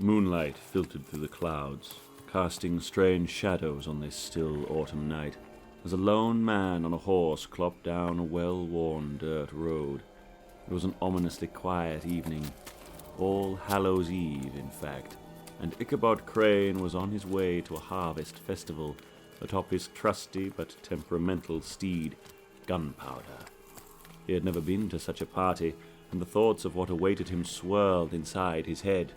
Moonlight filtered through the clouds, casting strange shadows on this still autumn night, as a lone man on a horse clopped down a well-worn dirt road. It was an ominously quiet evening, All Hallows Eve, in fact, and Ichabod Crane was on his way to a harvest festival atop his trusty but temperamental steed, Gunpowder. He had never been to such a party, and the thoughts of what awaited him swirled inside his head.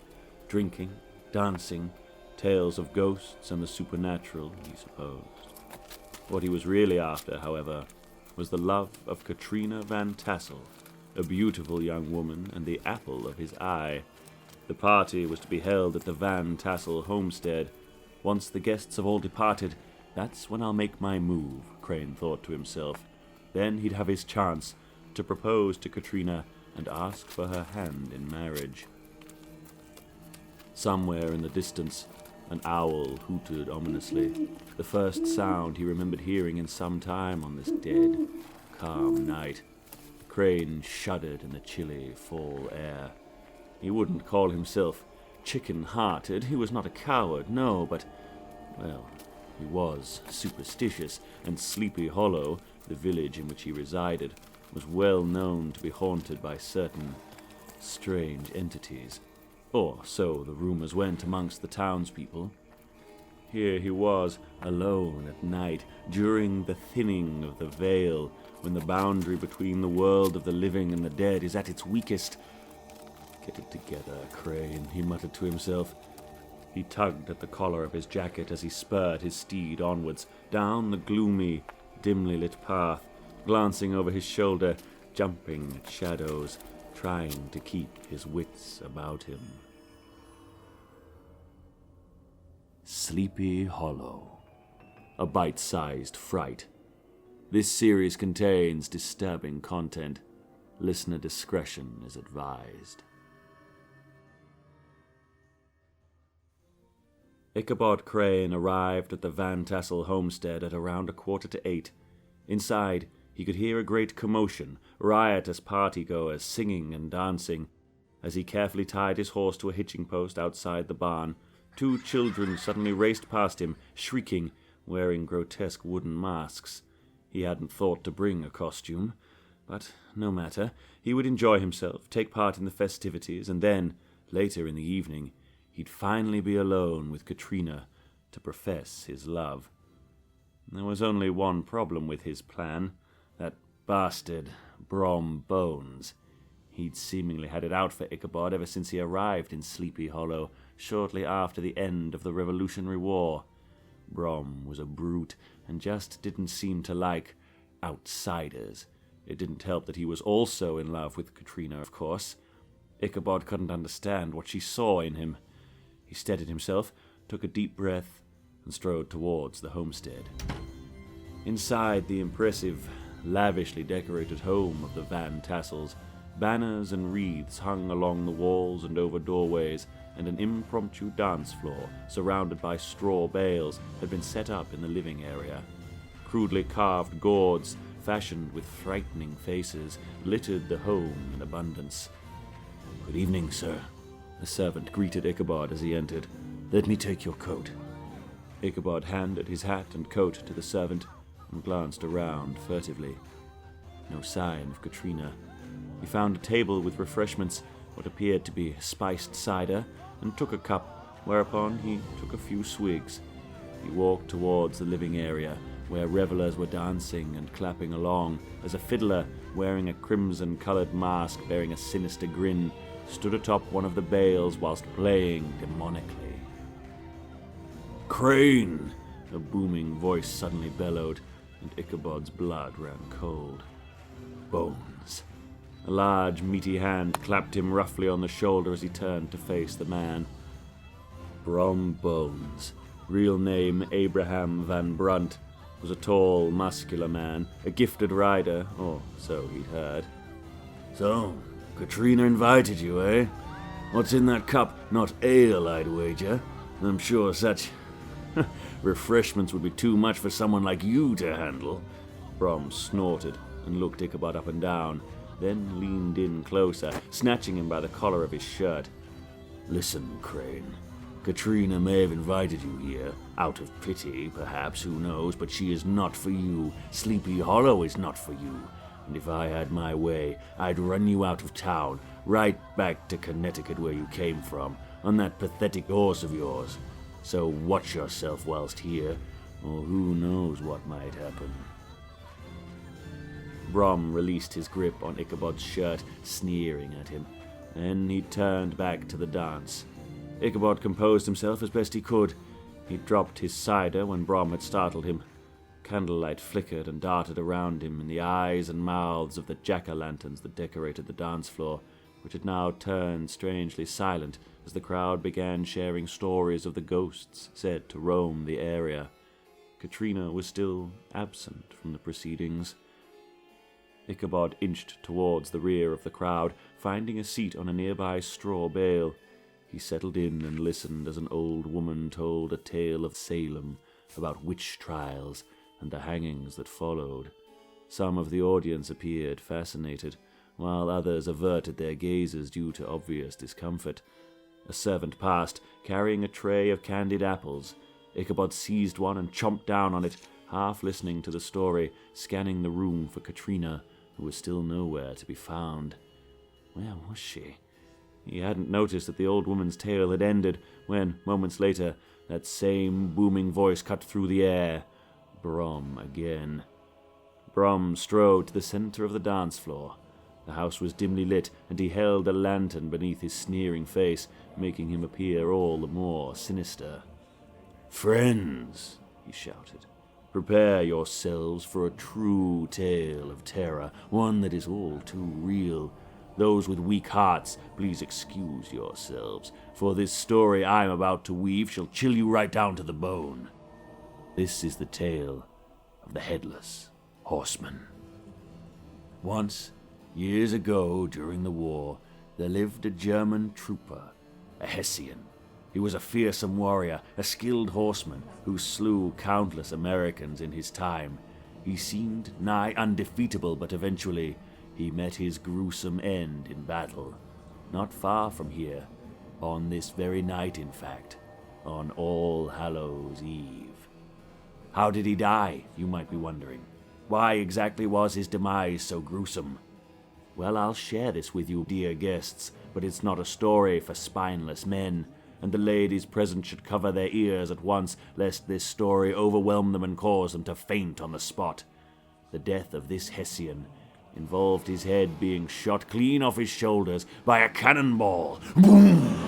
Drinking, dancing, tales of ghosts and the supernatural, he supposed. What he was really after, however, was the love of Katrina Van Tassel, a beautiful young woman and the apple of his eye. The party was to be held at the Van Tassel homestead. Once the guests have all departed, that's when I'll make my move, Crane thought to himself. Then he'd have his chance to propose to Katrina and ask for her hand in marriage. Somewhere in the distance, an owl hooted ominously, the first sound he remembered hearing in some time on this dead, calm night. Crane shuddered in the chilly fall air. He wouldn't call himself chicken-hearted. He was not a coward, no, but, well, he was superstitious, and Sleepy Hollow, the village in which he resided, was well known to be haunted by certain strange entities. Or so the rumors went amongst the townspeople. Here he was, alone at night, during the thinning of the veil, when the boundary between the world of the living and the dead is at its weakest. Get it together, Crane, he muttered to himself. He tugged at the collar of his jacket as he spurred his steed onwards, down the gloomy, dimly lit path, glancing over his shoulder, jumping at shadows, trying to keep his wits about him. Sleepy Hollow, a bite-sized fright. This series contains disturbing content. Listener discretion is advised. Ichabod Crane arrived at the Van Tassel homestead at around 7:45. Inside, he could hear a great commotion, riotous partygoers singing and dancing. As he carefully tied his horse to a hitching post outside the barn, 2 children suddenly raced past him, shrieking, wearing grotesque wooden masks. He hadn't thought to bring a costume, but no matter. He would enjoy himself, take part in the festivities, and then, later in the evening, he'd finally be alone with Katrina to profess his love. There was only one problem with his plan. That bastard, Brom Bones. He'd seemingly had it out for Ichabod ever since he arrived in Sleepy Hollow, shortly after the end of the Revolutionary War. Brom was a brute, and just didn't seem to like outsiders. It didn't help that he was also in love with Katrina, of course. Ichabod couldn't understand what she saw in him. He steadied himself, took a deep breath, and strode towards the homestead. Inside the impressive, lavishly decorated home of the Van Tassels, banners and wreaths hung along the walls and over doorways, and an impromptu dance floor, surrounded by straw bales, had been set up in the living area. Crudely carved gourds, fashioned with frightening faces, littered the home in abundance. "Good evening, sir," a servant greeted Ichabod as he entered. "Let me take your coat." Ichabod handed his hat and coat to the servant and glanced around furtively. No sign of Katrina. He found a table with refreshments, what appeared to be spiced cider, and took a cup, whereupon he took a few swigs. He walked towards the living area, where revelers were dancing and clapping along, as a fiddler, wearing a crimson-coloured mask bearing a sinister grin, stood atop one of the bales whilst playing demonically. "Crane!" a booming voice suddenly bellowed, and Ichabod's blood ran cold. "Bones." A large, meaty hand clapped him roughly on the shoulder as he turned to face the man. Brom Bones, real name Abraham Van Brunt, was a tall, muscular man, a gifted rider, or so he'd heard. "So, Katrina invited you, eh? What's in that cup? Not ale, I'd wager. I'm sure such refreshments would be too much for someone like you to handle." Brom snorted and looked Ichabod up and down, then leaned in closer, snatching him by the collar of his shirt. Listen, Crane. Katrina may have invited you here, out of pity, perhaps, who knows, but she is not for you. Sleepy Hollow is not for you. And if I had my way, I'd run you out of town, right back to Connecticut where you came from, on that pathetic horse of yours. So watch yourself whilst here, or who knows what might happen. Brom released his grip on Ichabod's shirt, sneering at him. Then he turned back to the dance. Ichabod composed himself as best he could. He dropped his cider when Brom had startled him. Candlelight flickered and darted around him in the eyes and mouths of the jack-o'-lanterns that decorated the dance floor, which had now turned strangely silent as the crowd began sharing stories of the ghosts said to roam the area. Katrina was still absent from the proceedings. Ichabod inched towards the rear of the crowd, finding a seat on a nearby straw bale. He settled in and listened as an old woman told a tale of Salem, about witch trials and the hangings that followed. Some of the audience appeared fascinated, while others averted their gazes due to obvious discomfort. A servant passed, carrying a tray of candied apples. Ichabod seized one and chomped down on it, half listening to the story, scanning the room for Katrina, who was still nowhere to be found. Where was she? He hadn't noticed that the old woman's tale had ended when, moments later, that same booming voice cut through the air. Brom again. Brom strode to the center of the dance floor. The house was dimly lit, and he held a lantern beneath his sneering face, making him appear all the more sinister. "Friends," he shouted, "prepare yourselves for a true tale of terror, one that is all too real. Those with weak hearts, please excuse yourselves, for this story I am about to weave shall chill you right down to the bone. This is the tale of the Headless Horseman. Once, years ago during the war, there lived a German trooper, a Hessian. He was a fearsome warrior, a skilled horseman who slew countless Americans in his time. He seemed nigh undefeatable, but eventually he met his gruesome end in battle, not far from here, on this very night, in fact, on All Hallows Eve. How did he die, you might be wondering? Why exactly was his demise so gruesome? Well, I'll share this with you, dear guests, but it's not a story for spineless men, and the ladies present should cover their ears at once, lest this story overwhelm them and cause them to faint on the spot. The death of this Hessian involved his head being shot clean off his shoulders by a cannonball. Boom!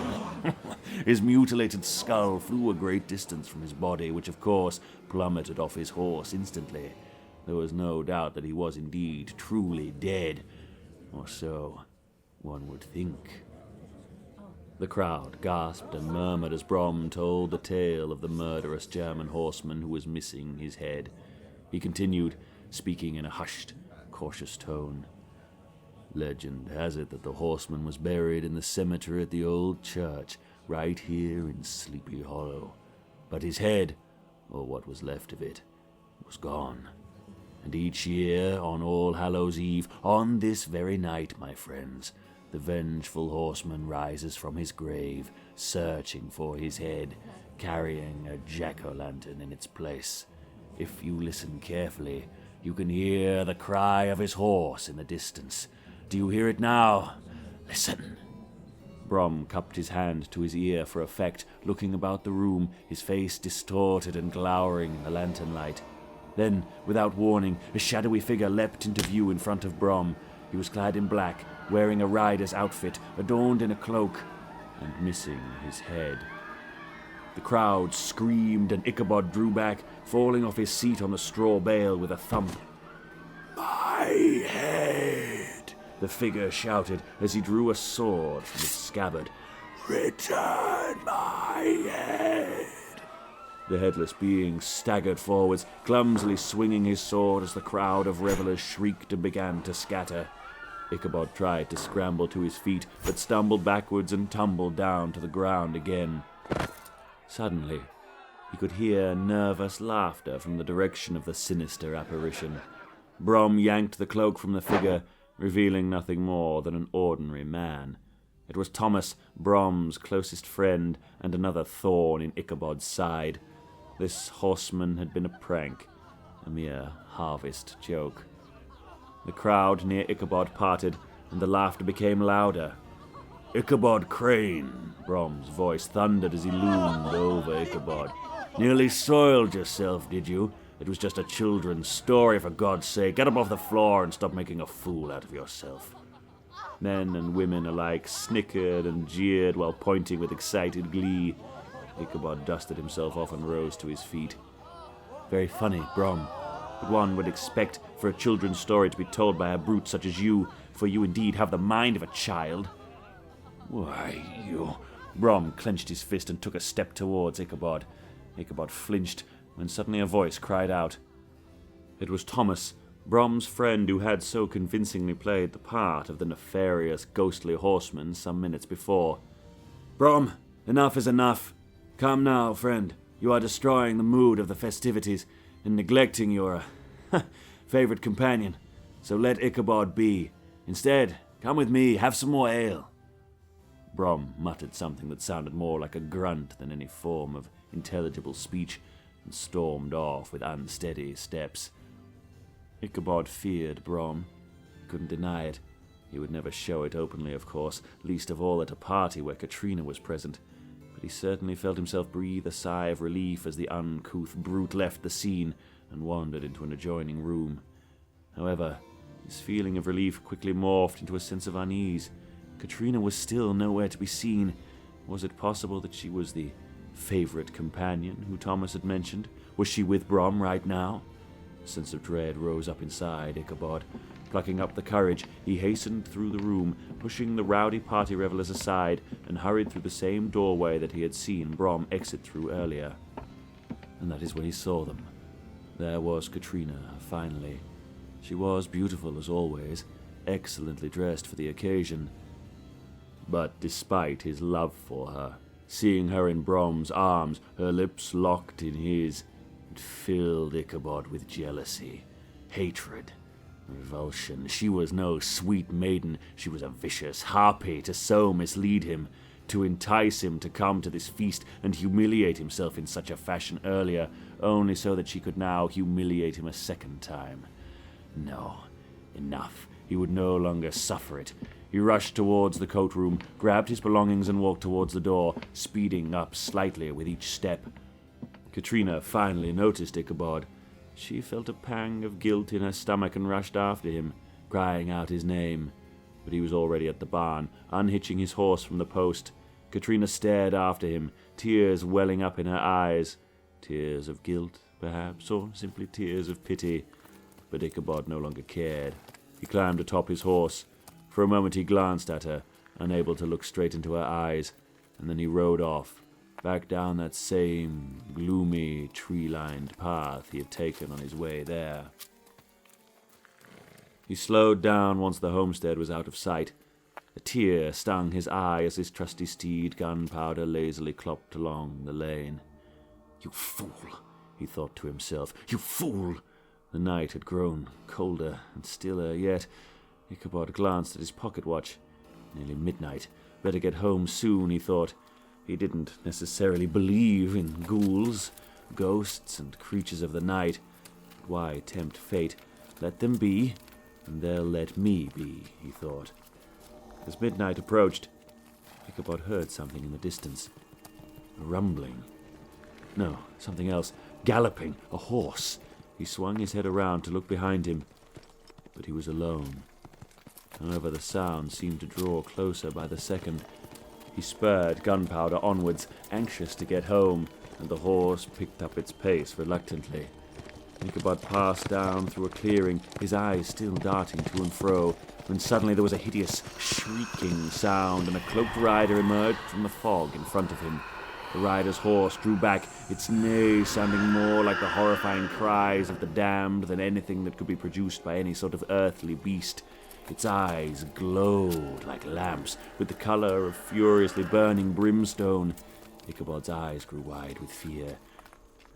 His mutilated skull flew a great distance from his body, which of course plummeted off his horse instantly. There was no doubt that he was indeed truly dead, or so one would think. The crowd gasped and murmured as Brom told the tale of the murderous German horseman who was missing his head. He continued, speaking in a hushed, cautious tone. Legend has it that the horseman was buried in the cemetery at the old church, right here in Sleepy Hollow. But his head, or what was left of it, was gone. And each year, on All Hallows Eve, on this very night, my friends, the vengeful horseman rises from his grave, searching for his head, carrying a jack-o'-lantern in its place. If you listen carefully, you can hear the cry of his horse in the distance. Do you hear it now? Listen. Brom cupped his hand to his ear for effect, looking about the room, his face distorted and glowering in the lantern light. Then, without warning, a shadowy figure leapt into view in front of Brom. He was clad in black, wearing a rider's outfit, adorned in a cloak, and missing his head. The crowd screamed, and Ichabod drew back, falling off his seat on the straw bale with a thump. "My head!" the figure shouted as he drew a sword from its scabbard. "Return my head!" The headless being staggered forwards, clumsily swinging his sword as the crowd of revelers shrieked and began to scatter. Ichabod tried to scramble to his feet, but stumbled backwards and tumbled down to the ground again. Suddenly, he could hear nervous laughter from the direction of the sinister apparition. Brom yanked the cloak from the figure, revealing nothing more than an ordinary man. It was Thomas, Brom's closest friend, and another thorn in Ichabod's side. This horseman had been a prank, a mere harvest joke. The crowd near Ichabod parted, and the laughter became louder. "Ichabod Crane," Brom's voice thundered as he loomed over Ichabod. "Nearly soiled yourself, did you? It was just a children's story, for God's sake. Get up off the floor and stop making a fool out of yourself." Men and women alike snickered and jeered while pointing with excited glee. Ichabod dusted himself off and rose to his feet. "Very funny, Brom, but one would expect for a children's story to be told by a brute such as you, for you indeed have the mind of a child." "Why, you—" Brom clenched his fist and took a step towards Ichabod. Ichabod flinched when suddenly a voice cried out. It was Thomas, Brom's friend who had so convincingly played the part of the nefarious, ghostly horseman some minutes before. "Brom, enough is enough. Come now, friend. You are destroying the mood of the festivities and neglecting your favorite companion. So let Ichabod be. Instead, come with me, have some more ale." Brom muttered something that sounded more like a grunt than any form of intelligible speech, and stormed off with unsteady steps. Ichabod feared Brom. He couldn't deny it. He would never show it openly, of course, least of all at a party where Katrina was present. But he certainly felt himself breathe a sigh of relief as the uncouth brute left the scene and wandered into an adjoining room. However, his feeling of relief quickly morphed into a sense of unease. Katrina was still nowhere to be seen. Was it possible that she was the favorite companion who Thomas had mentioned? Was she with Brom right now? A sense of dread rose up inside Ichabod. Plucking up the courage, he hastened through the room, pushing the rowdy party revelers aside, and hurried through the same doorway that he had seen Brom exit through earlier. And that is when he saw them. There was Katrina, finally. She was beautiful as always, excellently dressed for the occasion. But despite his love for her, seeing her in Brom's arms, her lips locked in his, it filled Ichabod with jealousy, hatred, revulsion. She was no sweet maiden. She was a vicious harpy to so mislead him, to entice him to come to this feast and humiliate himself in such a fashion earlier, only so that she could now humiliate him a second time. No, enough. He would no longer suffer it. He rushed towards the coat room, grabbed his belongings and walked towards the door, speeding up slightly with each step. Katrina finally noticed Ichabod. She felt a pang of guilt in her stomach and rushed after him, crying out his name. But he was already at the barn, unhitching his horse from the post. Katrina stared after him, tears welling up in her eyes. Tears of guilt, perhaps, or simply tears of pity. But Ichabod no longer cared. He climbed atop his horse. For a moment he glanced at her, unable to look straight into her eyes, and then he rode off, back down that same gloomy, tree-lined path he had taken on his way there. He slowed down once the homestead was out of sight. A tear stung his eye as his trusty steed, Gunpowder, lazily clopped along the lane. "You fool," he thought to himself, "you fool!" The night had grown colder and stiller yet. Ichabod glanced at his pocket watch. Nearly midnight. Better get home soon, he thought. He didn't necessarily believe in ghouls, ghosts, and creatures of the night. But why tempt fate? Let them be, and they'll let me be, he thought. As midnight approached, Ichabod heard something in the distance. A rumbling. No, something else. Galloping. A horse. He swung his head around to look behind him, but he was alone. However, the sound seemed to draw closer by the second. He spurred Gunpowder onwards, anxious to get home, and the horse picked up its pace reluctantly. Ichabod passed down through a clearing, his eyes still darting to and fro, when suddenly there was a hideous, shrieking sound, and a cloaked rider emerged from the fog in front of him. The rider's horse drew back, its neigh sounding more like the horrifying cries of the damned than anything that could be produced by any sort of earthly beast. Its eyes glowed like lamps, with the color of furiously burning brimstone. Ichabod's eyes grew wide with fear.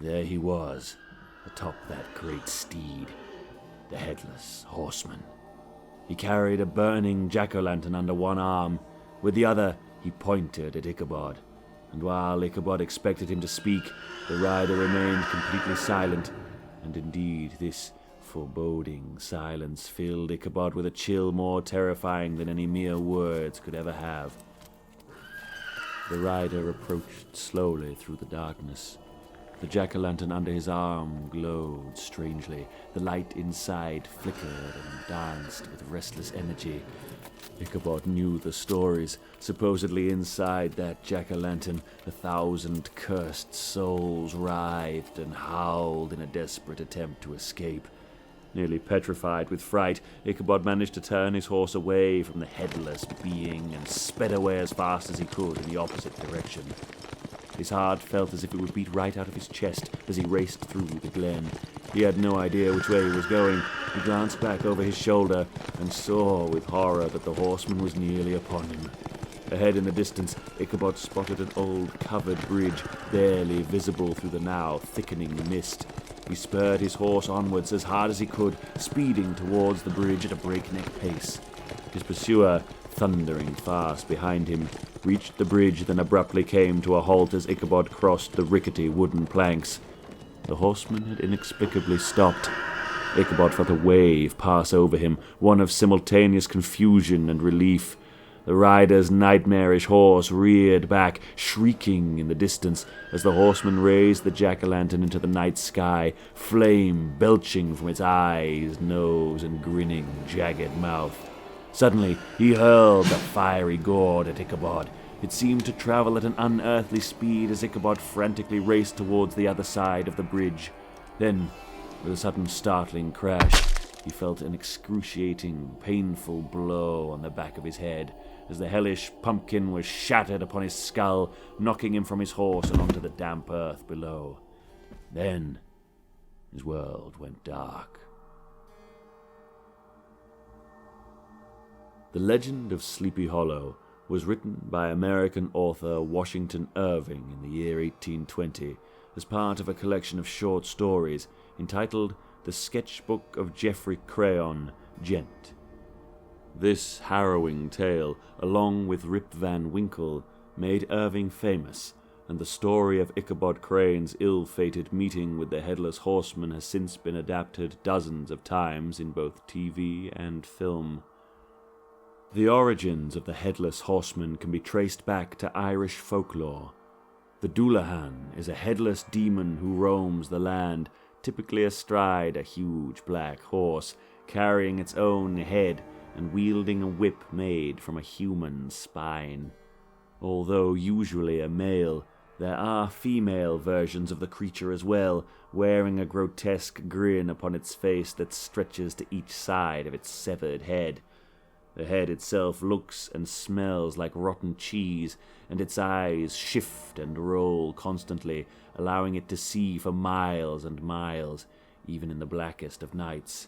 There he was, atop that great steed, the Headless Horseman. He carried a burning jack-o'-lantern under one arm, With the other, he pointed at Ichabod, and while Ichabod expected him to speak, the rider remained completely silent, and indeed this foreboding silence filled Ichabod with a chill more terrifying than any mere words could ever have. The rider approached slowly through the darkness. The jack-o'-lantern under his arm glowed strangely. The light inside flickered and danced with restless energy. Ichabod knew the stories. Supposedly inside that jack-o'-lantern, 1,000 cursed souls writhed and howled in a desperate attempt to escape. Nearly petrified with fright, Ichabod managed to turn his horse away from the headless being and sped away as fast as he could in the opposite direction. His heart felt as if it would beat right out of his chest as he raced through the glen. He had no idea which way he was going. He glanced back over his shoulder and saw with horror that the horseman was nearly upon him. Ahead in the distance, Ichabod spotted an old covered bridge, barely visible through the now thickening mist. He spurred his horse onwards as hard as he could, speeding towards the bridge at a breakneck pace. His pursuer, thundering fast behind him, reached the bridge, then abruptly came to a halt as Ichabod crossed the rickety wooden planks. The horseman had inexplicably stopped. Ichabod felt a wave pass over him, one of simultaneous confusion and relief. The rider's nightmarish horse reared back, shrieking in the distance, as the horseman raised the jack-o'-lantern into the night sky, flame belching from its eyes, nose, and grinning, jagged mouth. Suddenly, he hurled the fiery gourd at Ichabod. It seemed to travel at an unearthly speed as Ichabod frantically raced towards the other side of the bridge. Then, with a sudden startling crash, he felt an excruciating, painful blow on the back of his head, as the hellish pumpkin was shattered upon his skull, knocking him from his horse and onto the damp earth below. Then his world went dark. The Legend of Sleepy Hollow was written by American author Washington Irving in the year 1820 as part of a collection of short stories entitled The Sketchbook of Geoffrey Crayon, Gent. This harrowing tale, along with Rip Van Winkle, made Irving famous, and the story of Ichabod Crane's ill-fated meeting with the Headless Horseman has since been adapted dozens of times in both TV and film. The origins of the Headless Horseman can be traced back to Irish folklore. The Dullahan is a headless demon who roams the land, typically astride a huge black horse, carrying its own head and wielding a whip made from a human spine. Although usually a male, there are female versions of the creature as well, wearing a grotesque grin upon its face that stretches to each side of its severed head. The head itself looks and smells like rotten cheese, and its eyes shift and roll constantly, allowing it to see for miles and miles, even in the blackest of nights.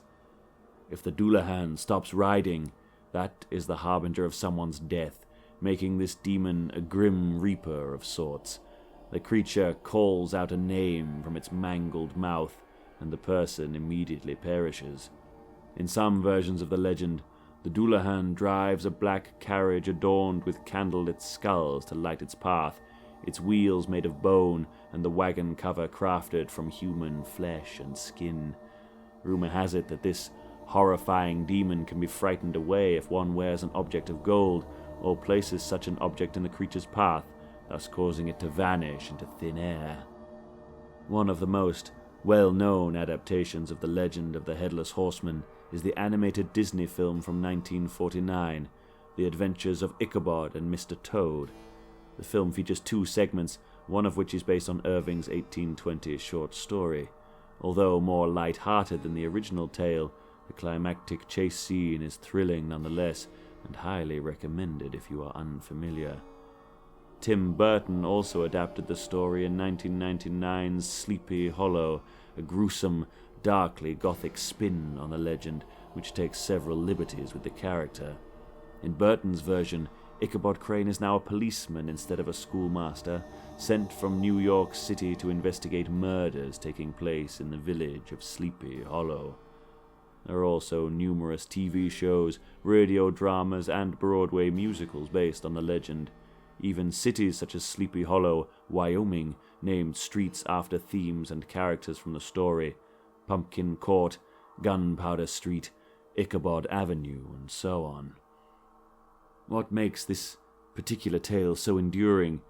If the Dullahan stops riding, that is the harbinger of someone's death, making this demon a grim reaper of sorts. The creature calls out a name from its mangled mouth, and the person immediately perishes. In some versions of the legend, the Dullahan drives a black carriage adorned with candlelit skulls to light its path, its wheels made of bone, and the wagon cover crafted from human flesh and skin. Rumor has it that this horrifying demon can be frightened away if one wears an object of gold, or places such an object in the creature's path, thus causing it to vanish into thin air. One of the most well-known adaptations of the legend of the Headless Horseman is the animated Disney film from 1949, The Adventures of Ichabod and Mr. Toad. The film features two segments, one of which is based on Irving's 1820 short story. Although more light-hearted than the original tale, the climactic chase scene is thrilling nonetheless, and highly recommended if you are unfamiliar. Tim Burton also adapted the story in 1999's Sleepy Hollow, a gruesome, darkly gothic spin on the legend, which takes several liberties with the character. In Burton's version, Ichabod Crane is now a policeman instead of a schoolmaster, sent from New York City to investigate murders taking place in the village of Sleepy Hollow. There are also numerous TV shows, radio dramas, and Broadway musicals based on the legend. Even cities such as Sleepy Hollow, Wyoming, named streets after themes and characters from the story. Pumpkin Court, Gunpowder Street, Ichabod Avenue, and so on. What makes this particular tale so enduring?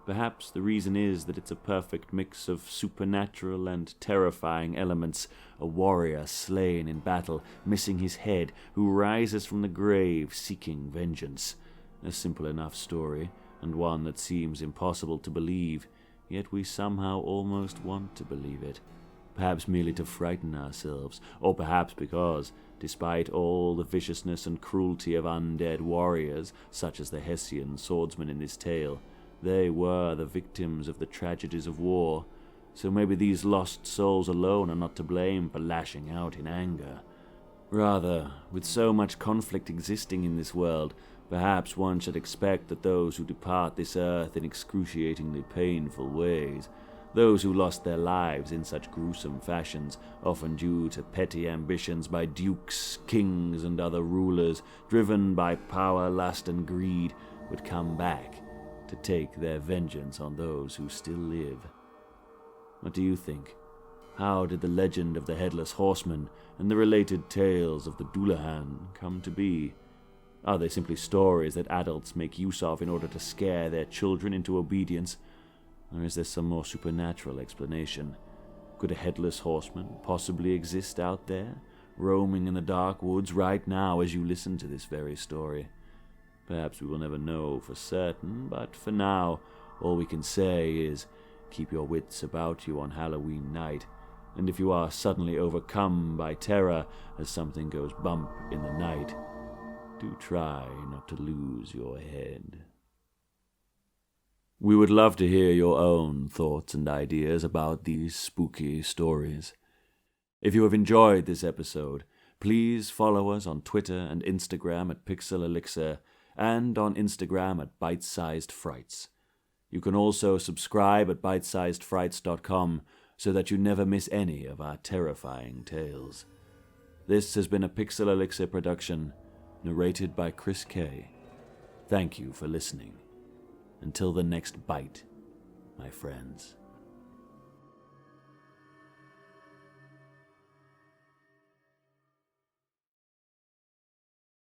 Perhaps the reason is that it's a perfect mix of supernatural and terrifying elements. A warrior slain in battle, missing his head, who rises from the grave seeking vengeance. A simple enough story, and one that seems impossible to believe, yet we somehow almost want to believe it. Perhaps merely to frighten ourselves, or perhaps because, despite all the viciousness and cruelty of undead warriors, such as the Hessian swordsmen in this tale, they were the victims of the tragedies of war, so maybe these lost souls alone are not to blame for lashing out in anger. Rather, with so much conflict existing in this world, perhaps one should expect that those who depart this earth in excruciatingly painful ways, those who lost their lives in such gruesome fashions, often due to petty ambitions by dukes, kings, and other rulers, driven by power, lust, and greed, would come back to take their vengeance on those who still live. What do you think? How did the legend of the Headless Horseman and the related tales of the Dullahan come to be? Are they simply stories that adults make use of in order to scare their children into obedience? Or is there some more supernatural explanation? Could a Headless Horseman possibly exist out there, roaming in the dark woods right now as you listen to this very story? Perhaps we will never know for certain, but for now, all we can say is, keep your wits about you on Halloween night, and if you are suddenly overcome by terror as something goes bump in the night, do try not to lose your head. We would love to hear your own thoughts and ideas about these spooky stories. If you have enjoyed this episode, please follow us on Twitter and Instagram at Pixel Elixir, and on Instagram at Bite-Sized Frights. You can also subscribe at bitesizedfrights.com so that you never miss any of our terrifying tales. This has been a Pixel Elixir production, narrated by Chris K. Thank you for listening. Until the next bite, my friends.